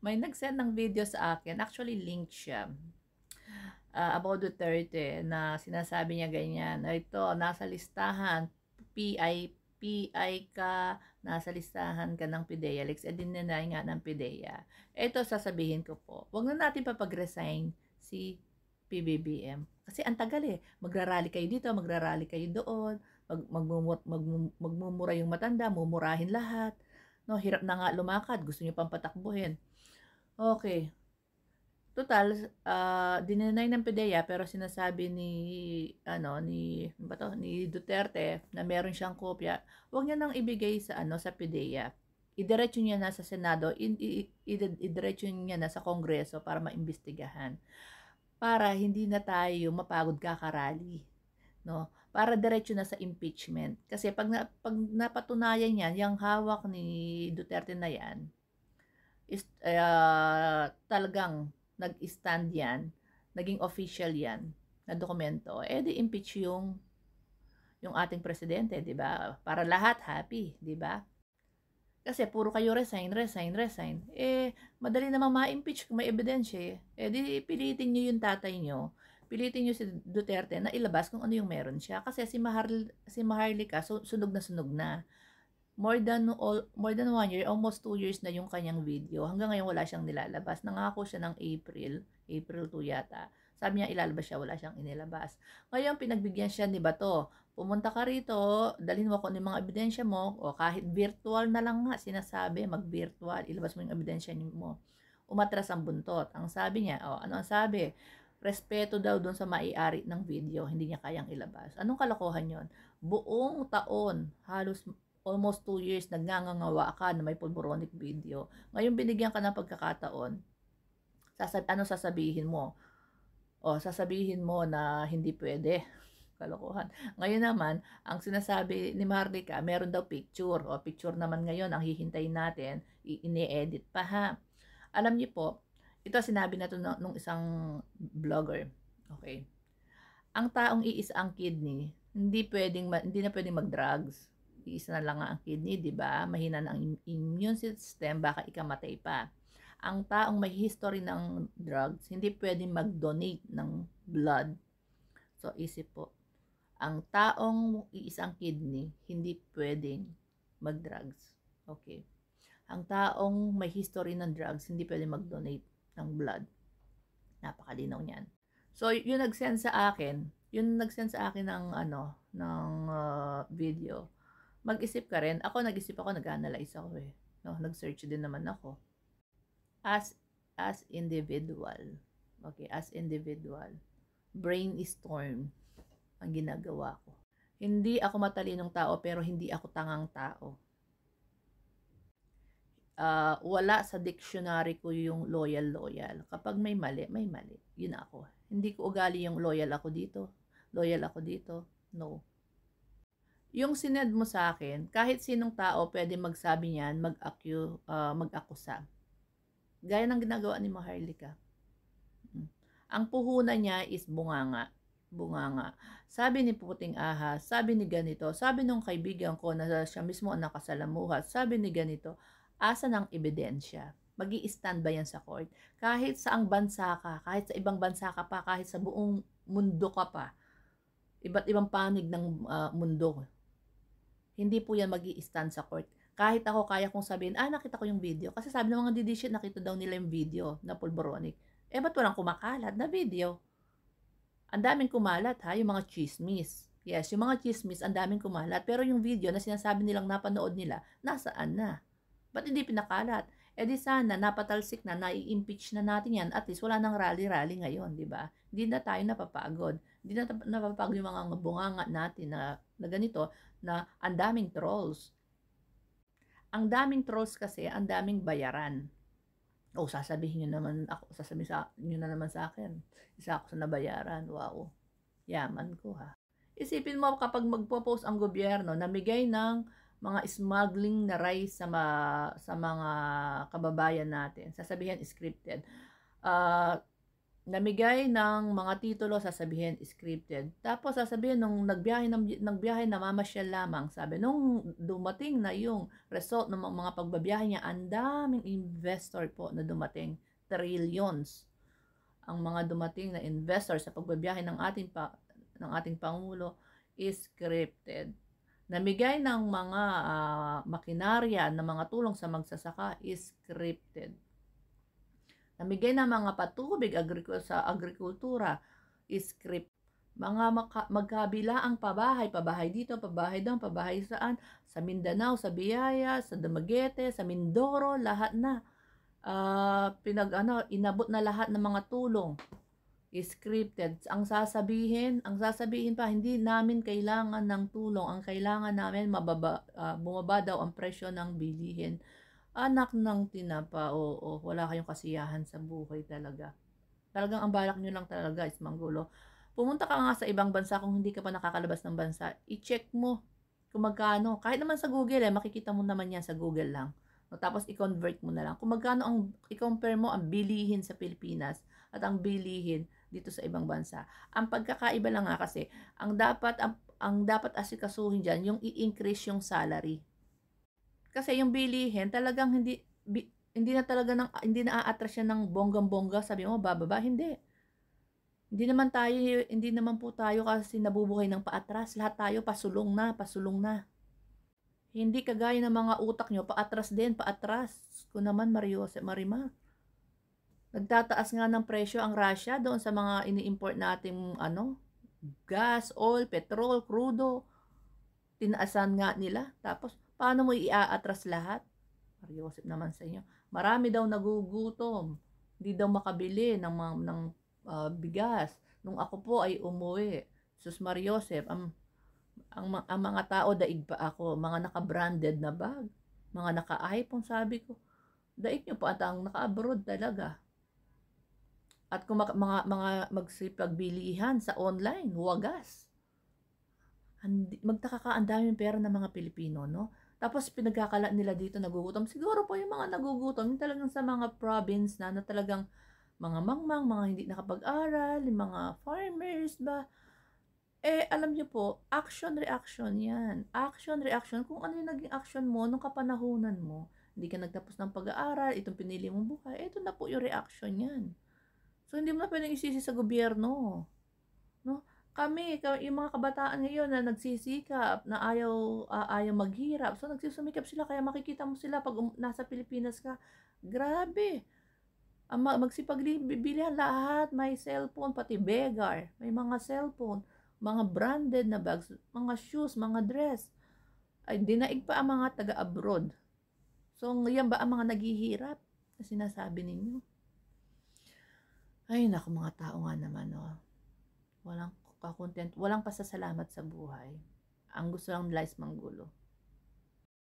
May nag-send ng video sa akin, actually link siya, about Duterte na sinasabi niya ganyan, ito, nasa listahan, PI ka, nasa listahan ka ng PIDEA, dininay nga ng PIDEA. Ito, sasabihin ko po, wag na natin papag-resign si PBBM. Kasi ang tagal magrarally kayo dito, magrarally kayo doon, magmumura yung matanda, mumurahin lahat. No, hirap na nga lumakad, gusto niyo pang patakbuhin. Okay. Total, dininay ng PIDEA pero sinasabi ni Duterte na meron siyang kopya. Huwag niya nang ibigay sa sa PIDEA. Idiretso niya na sa Senado, idiretso niya na sa Kongreso para maimbestigahan. Para hindi na tayo mapagod kakarali, no? Para diretso na sa impeachment. Kasi pag napatunayan yan, yung hawak ni Duterte na yan, is talagang nag-stand yan, naging official yan na dokumento, di impeach yung ating presidente, di ba? Para lahat happy, di ba? Kasi puro kayo resign. Madali namang ma-impeach kung may ebidensya di pilitin nyo yung tatay nyo, pilitin nyo si Duterte na ilabas kung ano yung meron siya. Kasi si Maharlika, sunog na. More than 1 year, almost 2 years na yung kanyang video. Hanggang ngayon wala siyang nilalabas. Nangako siya ng April 2 yata. Sabi niya ilalabas siya, wala siyang inilabas. Ngayon pinagbigyan siya ni Bato. Pumunta ka rito, dalhin mo kung ano yung mga ebidensya mo, o kahit virtual na lang nga, sinasabi, mag-virtual, ilabas mo yung ebidensya mo. Umatras ang buntot. Ang sabi niya, ano ang sabi? Respeto daw doon sa maiari ng video, hindi niya kayang ilabas. Anong kalokohan yon? Buong taon, halos almost 2 years, nagngangawa ka na may pulboronic video. Ngayon, binigyan ka ng pagkakataon. Sasabihin mo? Sasabihin mo na hindi pwede. Kalokohan. Ngayon naman, ang sinasabi ni Marlica, meron daw picture. Picture naman ngayon, ang hihintayin natin, ini-edit pa ha. Alam niyo po, ito sinabi na to nung isang vlogger. Okay. Ang taong iisa ang kidney, hindi na pwedeng mag-drugs. Iisa na lang ang kidney, di ba? Mahina na ang immune system, baka ikamatay pa. Ang taong may history ng drugs, hindi pwedeng mag-donate ng blood. So, isip po. Ang taong iisang kidney, hindi pwedeng mag-drugs. Okay. Ang taong may history ng drugs, hindi pwedeng mag-donate ng blood. Napakalinaw niyan. So, yung nag-send sa akin ng video, mag-isip ka rin. Ako, nag-isip ako, nag-analyze ako No, nag-search din naman ako. As individual. Okay, as individual. Brainstorm ang ginagawa ko. Hindi ako matalinong tao, pero hindi ako tangang tao. Wala sa dictionary ko yung loyal. Kapag may mali, may mali. Yun ako. Hindi ko ugali yung loyal ako dito. No. Yung sined mo sa akin, kahit sinong tao pwede magsabi niyan, mag-akusa. Gaya ng ginagawa ni Maharlika. Ang puhunan niya is bunganga. Sabi ni Puting Ahas, sabi ni ganito, sabi nung kaibigan ko na siya mismo ang nakasalamuhat, sabi ni ganito, asa ng ebidensya? Magi-stand ba yan sa court? Kahit sa bansa ka, kahit sa ibang bansa ka pa, kahit sa buong mundo ka pa, iba't ibang panig ng mundo, hindi po yan magi-stand sa court. Kahit ako, kaya kong sabihin, nakita ko yung video. Kasi sabi ng mga didishit, nakita daw nila yung video na pulboronic. Ba't walang kumakalat na video? Ang daming kumalat yung mga chismis. Yes, yung mga chismis, ang daming kumalat. Pero yung video na sinasabi nilang napanood nila, nasaan na? Ba't hindi pinakalat? Di sana, napatalsik na, nai-impeach na natin yan. At least, wala nang rally-rally ngayon, di ba? Hindi na tayo napapagod. Hindi na napapagod yung mga bunganga natin na ganito, na ang daming trolls. Ang daming trolls kasi, ang daming bayaran. Sasabihin nyo na naman sa akin. Isa ako sa nabayaran. Wow. Yaman ko ha. Isipin mo kapag magpo-post ang gobyerno, namigay ng mga smuggling na rice sa mga kababayan natin. Sasabihin scripted. namigay ng mga titulo, sasabihin scripted. Tapos sasabihin nung nagbiyahe namamasyal lamang, sabi nung dumating na yung result ng mga pagbabiyahe niya, ang daming investor po na dumating, trillions ang mga dumating na investor sa pagbabiyahe ng ating pangulo is scripted. Namigay ng mga makinarya ng mga tulong sa magsasaka is scripted. Namigay ng mga patubig sa agrikultura is script. Mga magkabila ang pabahay dito, pabahay doon, pabahay saan, sa Mindanao, sa Biyaya, sa Dumaguete, sa Mindoro, lahat na. Inabot na lahat ng mga tulong is scripted. Ang sasabihin pa, hindi namin kailangan ng tulong. Ang kailangan namin, bumaba daw ang presyo ng bilihin. Anak ng tinapa, oo, wala kayong kasiyahan sa buhay talaga. Talagang ang balak nyo lang talaga is manggulo. Pumunta ka nga sa ibang bansa kung hindi ka pa nakakalabas ng bansa. I-check mo kung magkano. Kahit naman sa Google, makikita mo naman yan sa Google lang. Tapos i-convert mo na lang. Kung magkano i-compare mo ang bilihin sa Pilipinas at ang bilihin dito sa ibang bansa. Ang pagkakaiba lang nga kasi, ang dapat asikasuhin diyan yung i-increase yung salary. Kasi yung bilihin talagang hindi na a-attract siya ng bonggang-bongga, sabi mo bababa, hindi. Hindi naman po tayo kasi nabubuhay ng paatras. Lahat tayo pasulong na. Hindi kagaya ng mga utak nyo, paatras din, paatras. Kung naman, Marimar. Nagtataas nga ng presyo ang Russia doon sa mga ini-import nating gas, oil, petrol, crudo. Tinaasan nga nila. Tapos, paano mo i-aatras lahat? Mariosep naman sa inyo. Marami daw nagugutom. Hindi daw makabili ng bigas. Nung ako po ay umuwi. Sus Mariosep, ang mga tao, daig pa ako, mga naka-branded na bag, mga naka-iPhone, sabi ko, daig nyo po at ang naka-abroad talaga. At kung mga magsipagbilihan sa online, wagas. Magtaka ka, ang daming pera ng mga Pilipino, no? Tapos pinagkakala nila dito nagugutom. Siguro po yung mga nagugutom, yung talagang sa mga province na talagang mga mangmang, mga hindi nakapag-aral, yung mga farmers ba, alam niyo po, action, reaction yan. Action, reaction. Kung ano yung naging action mo nung kapanahunan mo, hindi ka nagtapos ng pag-aaral, itong pinili mong buhay, ito na po yung reaction yan. So, hindi mo na pwedeng isisi sa gobyerno. No? Yung mga kabataan ngayon na nagsisikap, na ayaw maghirap. So, nagsusumikap sila, kaya makikita mo sila pag nasa Pilipinas ka. Grabe. Magsipaglibilihan lahat, may cellphone, pati beggar, may mga cellphone, mga branded na bags, mga shoes, mga dress. Ay, dinaig pa ang mga taga-abroad. So, ngayon ba ang mga naghihirap na sinasabi ninyo? Ay, naku, mga tao nga naman, walang kakontent, walang pasasalamat sa buhay. Ang gusto lang nila is manggulo.